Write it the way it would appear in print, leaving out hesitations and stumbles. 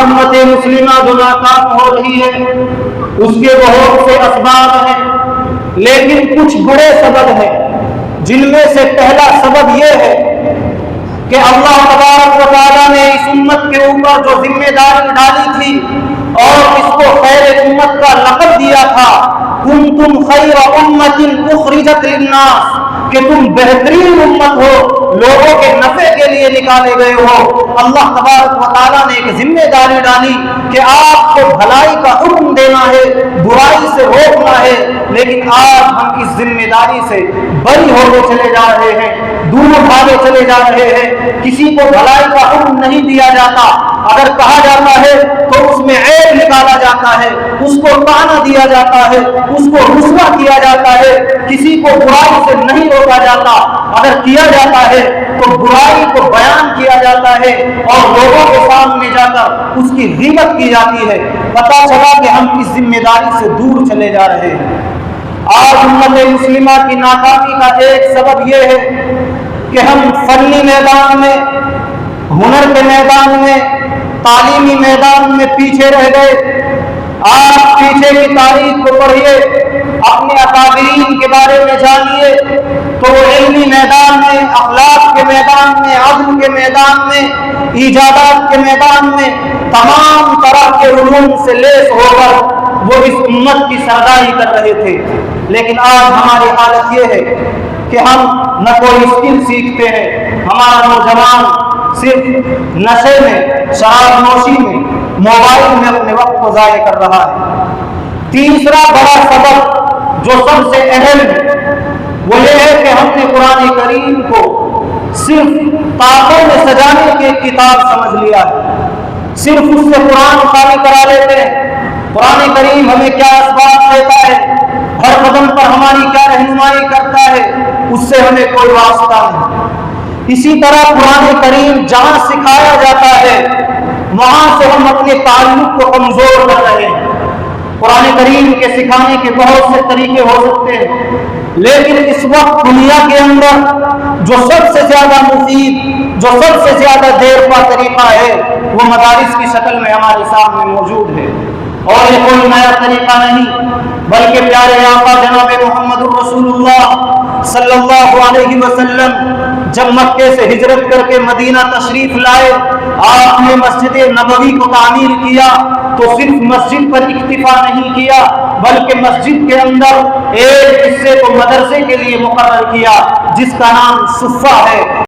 امت مسلمہ جو ناکام ہو رہی ہے اس کے بہت سے اسباب ہیں، لیکن کچھ بڑے سبب ہیں، جن میں سے پہلا سبب یہ ہے کہ اللہ تبارک و تعالیٰ نے اس امت کے اوپر جو ذمہ داری ڈالی تھی اور اس کو خیر امت کا لقب دیا تھا، کنتم خیر امت اخرجت للناس، کہ تم بہترین امت ہو، لوگوں کے نفع کے لیے نکالے گئے ہو۔ اللہ تبارک و تعالیٰ نے ایک ذمہ داری ڈالی کہ آپ کو بھلائی کا حکم دینا ہے، برائی سے روکنا ہے، لیکن آج ہم اس ذمہ داری سے بری ہوتے چلے جا رہے ہیں، دور بھاگے چلے جا رہے ہیں۔ کسی کو بھلائی کا حکم نہیں دیا جاتا، اگر کہا جاتا ہے تو اس میں عیب نکالا جاتا ہے، اس کو طعنہ دیا جاتا ہے، اس کو رسوا کیا جاتا ہے۔ کسی کو برائی سے نہیں روکا جاتا، اگر کیا جاتا ہے تو برائی کو بیان کیا جاتا ہے اور لوگوں کے سامنے جا کر اس کی غیبت کی جاتی ہے۔ پتہ چلا کہ ہم اس ذمہ داری سے دور چلے جا رہے ہیں۔ آج امت مسلمہ کی ناکامی کا ایک سبب یہ ہے کہ ہم فنی میدان میں، ہنر کے میدان میں، تعلیمی میدان میں پیچھے رہ گئے۔ آپ پیچھے کی تاریخ کو پڑھیے، اپنے اکابرین کے بارے میں جانیے تو وہ علمی میدان میں، اخلاق کے میدان میں، عدل کے میدان میں، ایجادات کے میدان میں تمام طرح کے علوم سے لیس ہو کر وہ اس امت کی سرداری کر رہے تھے، لیکن آج ہماری حالت یہ ہے کہ ہم نہ کوئی اسکل سیکھتے ہیں۔ ہمارا نوجوان صرف نشے میں، شراب نوشی میں، موبائل میں اپنے وقت کو ضائع کر رہا ہے۔ تیسرا بڑا سبب جو سب سے اہم ہے وہ یہ ہے کہ ہم نے قرآن کریم کو صرف طاقوں میں سجانے کی ایک کتاب سمجھ لیا ہے، صرف اس سے قرآن خالی کرا لیتے ہیں۔ قرآن کریم ہمیں کیا اسباب دیتا ہے، ہر قدم پر ہماری کیا رہنمائی کرتا ہے، اس سے ہمیں کوئی واسطہ نہیں۔ اسی طرح قرآن کریم جہاں سکھایا جاتا ہے وہاں سے ہم اپنے تعلق کو کمزور کر رہے ہیں۔ قرآن کریم کے سکھانے کے بہت سے طریقے ہو سکتے ہیں، لیکن اس وقت دنیا کے اندر جو سب سے زیادہ مفید، جو سب سے زیادہ دیر پا طریقہ ہے وہ مدارس کی شکل میں ہمارے سامنے موجود ہے، اور یہ کوئی نیا طریقہ نہیں بلکہ پیارے آقا جناب محمد رسول اللہ صلی اللہ علیہ وسلم جب مکے سے ہجرت کر کے مدینہ تشریف لائے، آپ نے مسجد نبوی کو تعمیر کیا تو صرف مسجد پر اکتفا نہیں کیا بلکہ مسجد کے اندر ایک حصے کو مدرسے کے لیے مقرر کیا جس کا نام صفہ ہے۔